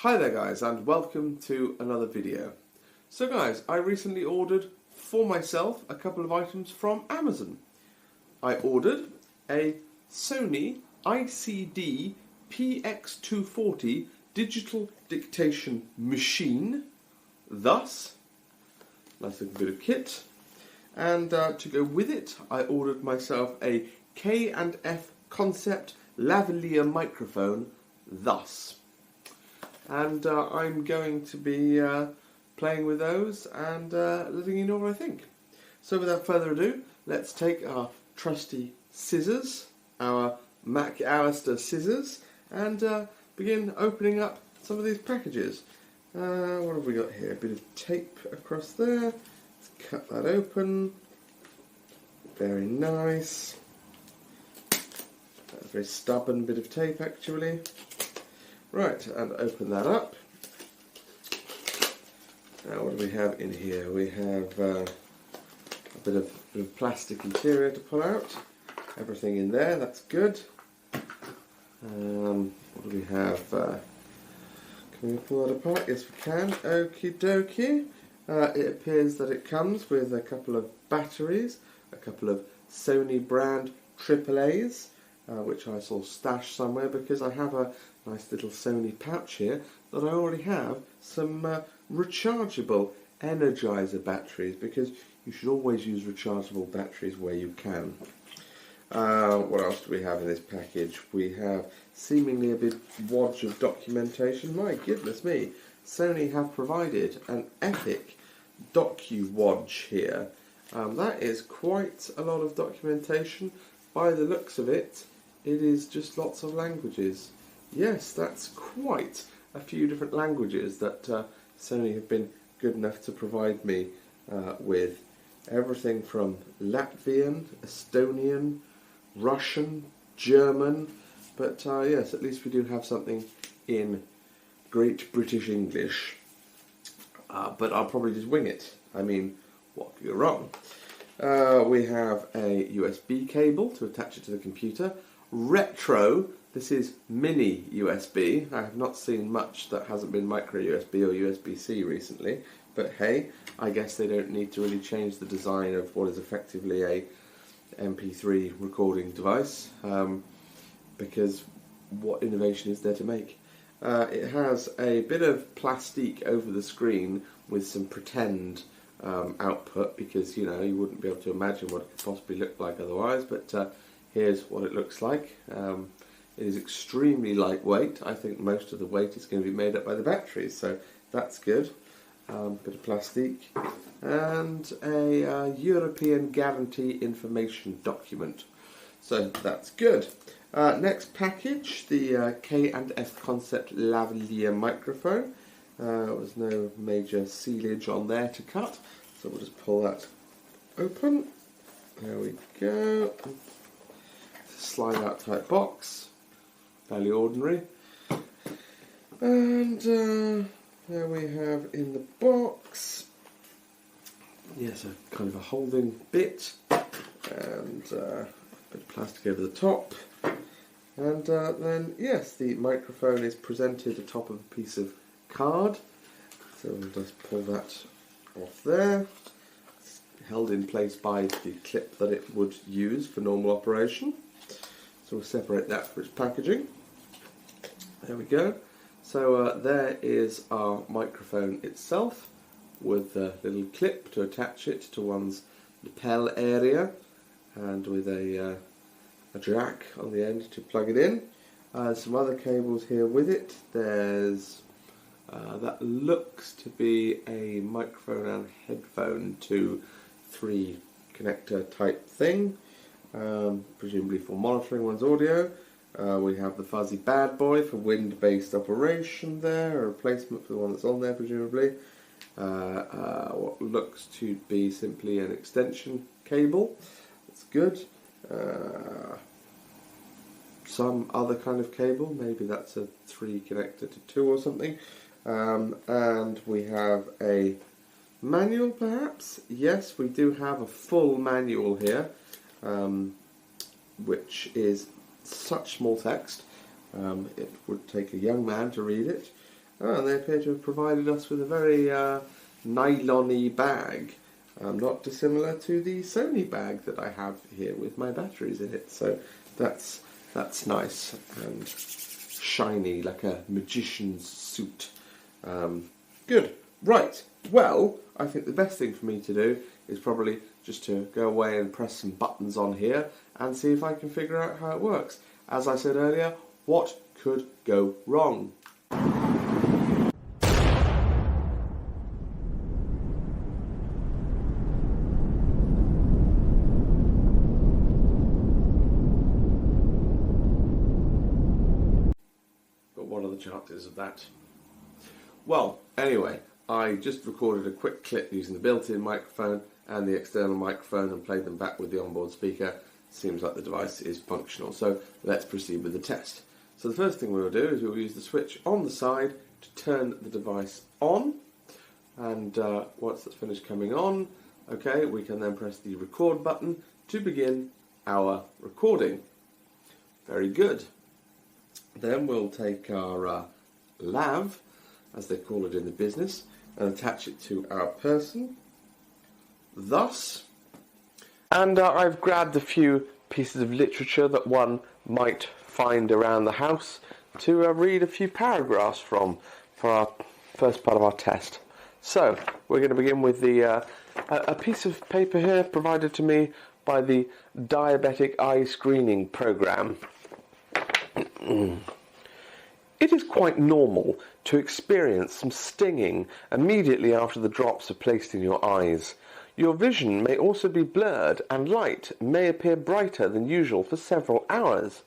Hi there guys, and welcome to another video. So guys, I recently ordered for myself a couple of items from Amazon. I ordered a Sony ICD-PX240 digital dictation machine, thus, nice looking bit of kit, and to go with it I ordered myself a K&F Concept lavalier microphone, thus. And I'm going to be playing with those and letting you know what I think. So without further ado, let's take our trusty scissors, our Mac Allister scissors, and begin opening up some of these packages. What have we got here? A bit of tape across there. Let's cut that open. Very nice. A very stubborn bit of tape actually. Right, and open that up. Now what do we have in here? We have a bit of plastic interior to pull out. Everything in there, that's good. What do we have? Can we pull that apart? Yes we can. Okie dokie. It appears that it comes with a couple of batteries, a couple of Sony brand AAAs, which I saw stashed somewhere because I have a nice little Sony pouch here that I already have some rechargeable Energizer batteries, because you should always use rechargeable batteries where you can. What else do we have in this package? We have seemingly a big wodge of documentation. My goodness me, Sony have provided an epic docu-wodge here. That is quite a lot of documentation. By the looks of it, it is just lots of languages. Yes, that's quite a few different languages that Sony have been good enough to provide me with. Everything from Latvian, Estonian, Russian, German, but yes, at least we do have something in Great British English. But I'll probably just wing it. I mean, what could go wrong? We have a USB cable to attach it to the computer. Retro, this is mini USB. I have not seen much that hasn't been micro USB or USB-C recently, but hey, I guess they don't need to really change the design of what is effectively a MP3 recording device, because what innovation is there to make? It has a bit of plastique over the screen with some pretend output, because you wouldn't be able to imagine what it could possibly look like otherwise, but here's what it looks like. It is extremely lightweight. I think most of the weight is going to be made up by the batteries, so that's good. Bit of plastic and a European guarantee information document, so that's good. Next package, the K&F Concept lavalier microphone. There was no major sealage on there to cut, so we'll just pull that open. There we go. Slide out type box, fairly ordinary. And there we have in the box, yes, a kind of a holding bit, and a bit of plastic over the top. And then, yes, the microphone is presented atop of a piece of card. So we'll just pull that off there. It's held in place by the clip that it would use for normal operation. So we'll separate that for its packaging. There we go. So there is our microphone itself, with a little clip to attach it to one's lapel area, and with a jack on the end to plug it in. Some other cables here with it. There's that looks to be a microphone and headphone to 3 connector type thing, presumably for monitoring one's audio. We have the fuzzy bad boy for wind-based operation there, a replacement for the one that's on there presumably. What looks to be simply an extension cable. That's good. Some other kind of cable, maybe that's a 3 connector to 2 or something. And we have a manual perhaps. Yes, we do have a full manual here, which is such small text, it would take a young man to read it. Oh, and they appear to have provided us with a very nylon-y bag, not dissimilar to the Sony bag that I have here with my batteries in it. So that's nice and shiny, like a magician's suit. Good. Right. Well, I think the best thing for me to do is probably just to go away and press some buttons on here and see if I can figure out how it works. As I said earlier, what could go wrong? But what are the chances of that? Well, anyway, I just recorded a quick clip using the built-in microphone and the external microphone and played them back with the onboard speaker. Seems like the device is functional, so let's proceed with the test. So the first thing we will do is we will use the switch on the side to turn the device on, and once that's finished coming on, okay, we can then press the record button to begin our recording. Very good. Then we'll take our lav, as they call it in the business, and attach it to our person, thus. And I've grabbed a few pieces of literature that one might find around the house to read a few paragraphs from for our first part of our test. So, we're going to begin with the a piece of paper here provided to me by the Diabetic Eye Screening Programme. It is quite normal to experience some stinging immediately after the drops are placed in your eyes. Your vision may also be blurred and light may appear brighter than usual for several hours.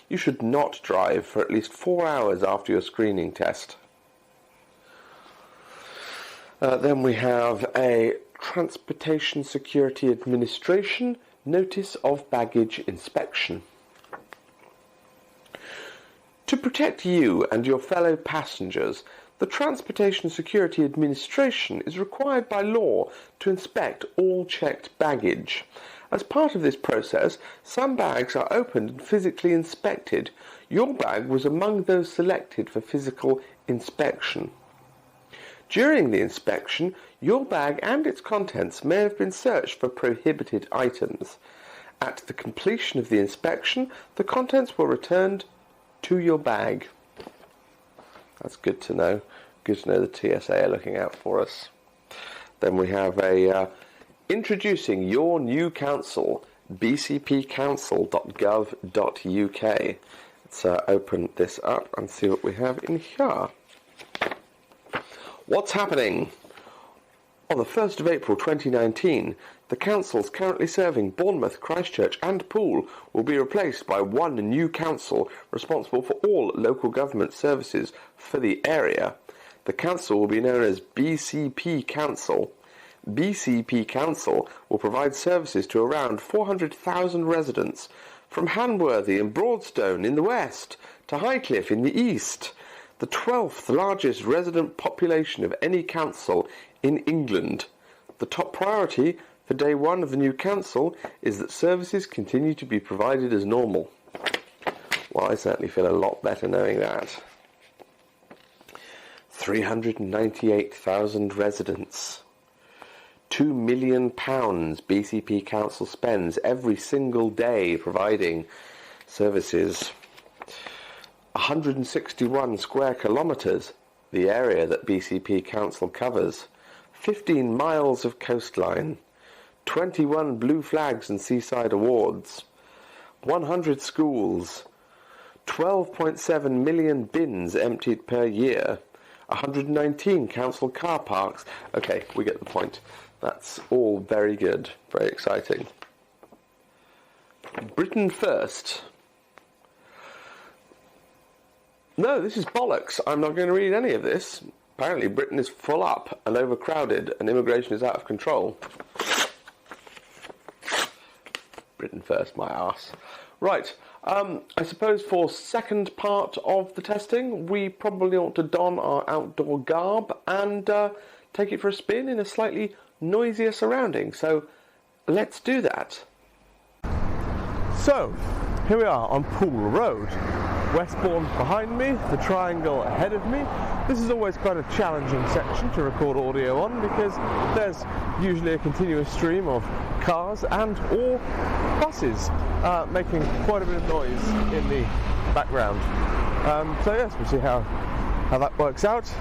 You should not drive for at least 4 hours after your screening test. Then we have a Transportation Security Administration Notice of Baggage Inspection. To protect you and your fellow passengers, the Transportation Security Administration is required by law to inspect all checked baggage. As part of this process, some bags are opened and physically inspected. Your bag was among those selected for physical inspection. During the inspection, your bag and its contents may have been searched for prohibited items. At the completion of the inspection, the contents were returned to your bag. That's good to know. Good to know the TSA are looking out for us. Then we have a introducing your new council, bcpcouncil.gov.uk. Let's open this up and see what we have in here. What's happening? On the 1st of April 2019, the councils currently serving Bournemouth, Christchurch and Poole will be replaced by one new council responsible for all local government services for the area. The council will be known as BCP Council. BCP Council will provide services to around 400,000 residents, from Hanworthy and Broadstone in the west to Highcliffe in the east, the 12th largest resident population of any council in England. The top priority for day one of the new council is that services continue to be provided as normal. Well, I certainly feel a lot better knowing that. 398,000 residents. £2 million BCP Council spends every single day providing services. 161 square kilometres, the area that BCP Council covers. 15 miles of coastline. 21 blue flags and seaside awards. 100 schools. 12.7 million bins emptied per year. 119 council car parks. Okay, we get the point. That's all very good, very exciting. Britain first. No, this is bollocks. I'm not going to read any of this. Apparently Britain is full up and overcrowded and immigration is out of control. Britain first, my arse. Right, I suppose for second part of the testing, we probably ought to don our outdoor garb and take it for a spin in a slightly noisier surrounding. So let's do that. So, here we are on Poole Road. Westbourne behind me, the triangle ahead of me. This is always quite a challenging section to record audio on because there's usually a continuous stream of cars and or buses making quite a bit of noise in the background. So yes, we'll see how that works out.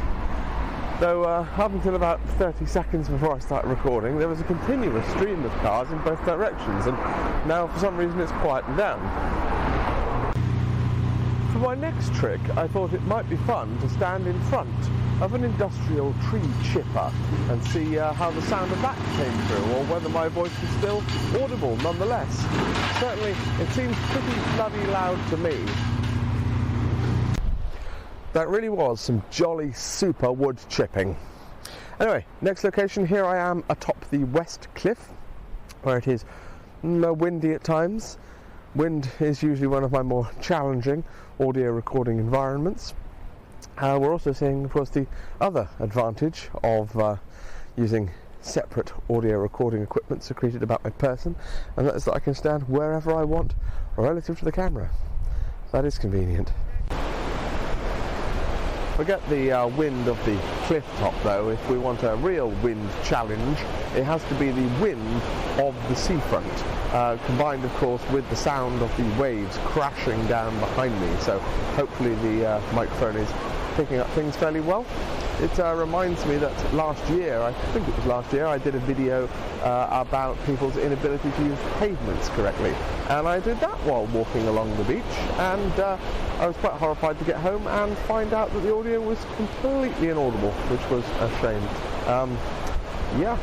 Though up until about 30 seconds before I started recording, there was a continuous stream of cars in both directions, and now for some reason it's quietened down. For my next trick, I thought it might be fun to stand in front of an industrial tree chipper and see how the sound of that came through, or whether my voice was still audible nonetheless. Certainly, it seems pretty bloody loud to me. That really was some jolly super wood chipping. Anyway, next location, here I am atop the West Cliff, where it is windy at times. Wind is usually one of my more challenging audio recording environments. We're also seeing, of course, the other advantage of using separate audio recording equipment secreted about my person, and that is that I can stand wherever I want relative to the camera. That is convenient. Forget the wind of the cliff top though. If we want a real wind challenge, it has to be the wind of the seafront, combined of course with the sound of the waves crashing down behind me. So hopefully the microphone is picking up things fairly well. It reminds me that last year, I think it was last year, I did a video about people's inability to use pavements correctly, and I did that while walking along the beach, and I was quite horrified to get home and find out that the audio was completely inaudible, which was a shame. Yeah.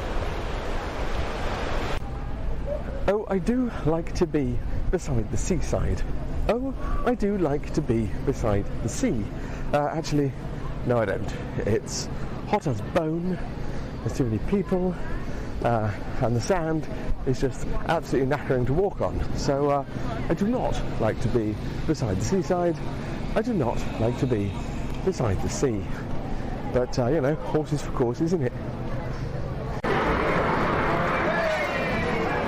Oh, I do like to be beside the seaside. Oh, I do like to be beside the sea. Actually, no I don't. It's hot as bone, there's too many people, and the sand is just absolutely knackering to walk on. So I do not like to be beside the seaside. I do not like to be beside the sea. But, you know, horses for courses, isn't it?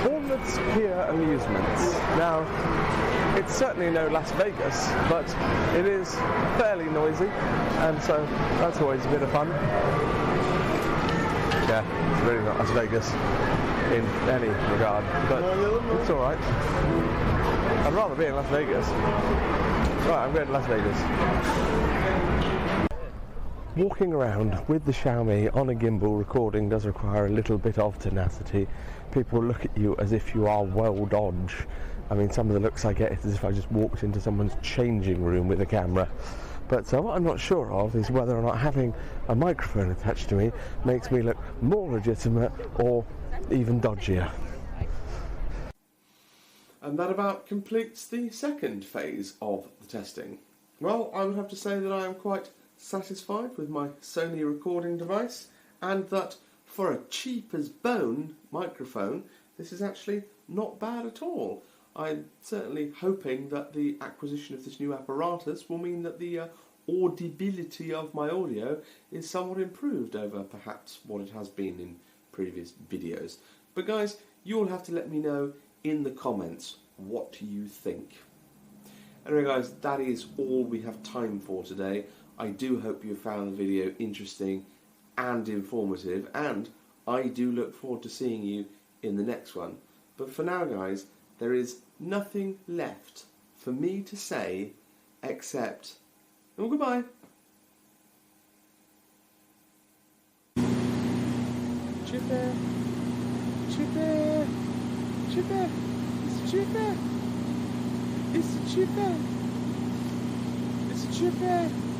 Bournemouth's Pier Amusements. Now, it's certainly no Las Vegas, but it is fairly noisy, and so that's always a bit of fun. Yeah, it's really not Las Vegas in any regard, but it's alright. I'd rather be in Las Vegas. Right, I'm going to Las Vegas. Walking around with the Xiaomi on a gimbal recording does require a little bit of tenacity. People look at you as if you are well dodged. I mean, some of the looks I get is as if I just walked into someone's changing room with a camera. But what I'm not sure of is whether or not having a microphone attached to me makes me look more legitimate or even dodgier. And that about completes the second phase of the testing. Well, I would have to say that I am quite satisfied with my Sony recording device, and that for a cheap as bone microphone, this is actually not bad at all. I'm certainly hoping that the acquisition of this new apparatus will mean that the audibility of my audio is somewhat improved over perhaps what it has been in previous videos. But guys, you'll have to let me know in the comments what you think. Anyway guys, that is all we have time for today. I do hope you found the video interesting and informative, and I do look forward to seeing you in the next one. But for now guys, there is nothing left for me to say except, oh, goodbye. Chippy, Chippy, Chippy, it's Chippy, it's Chippy, it's Chippy.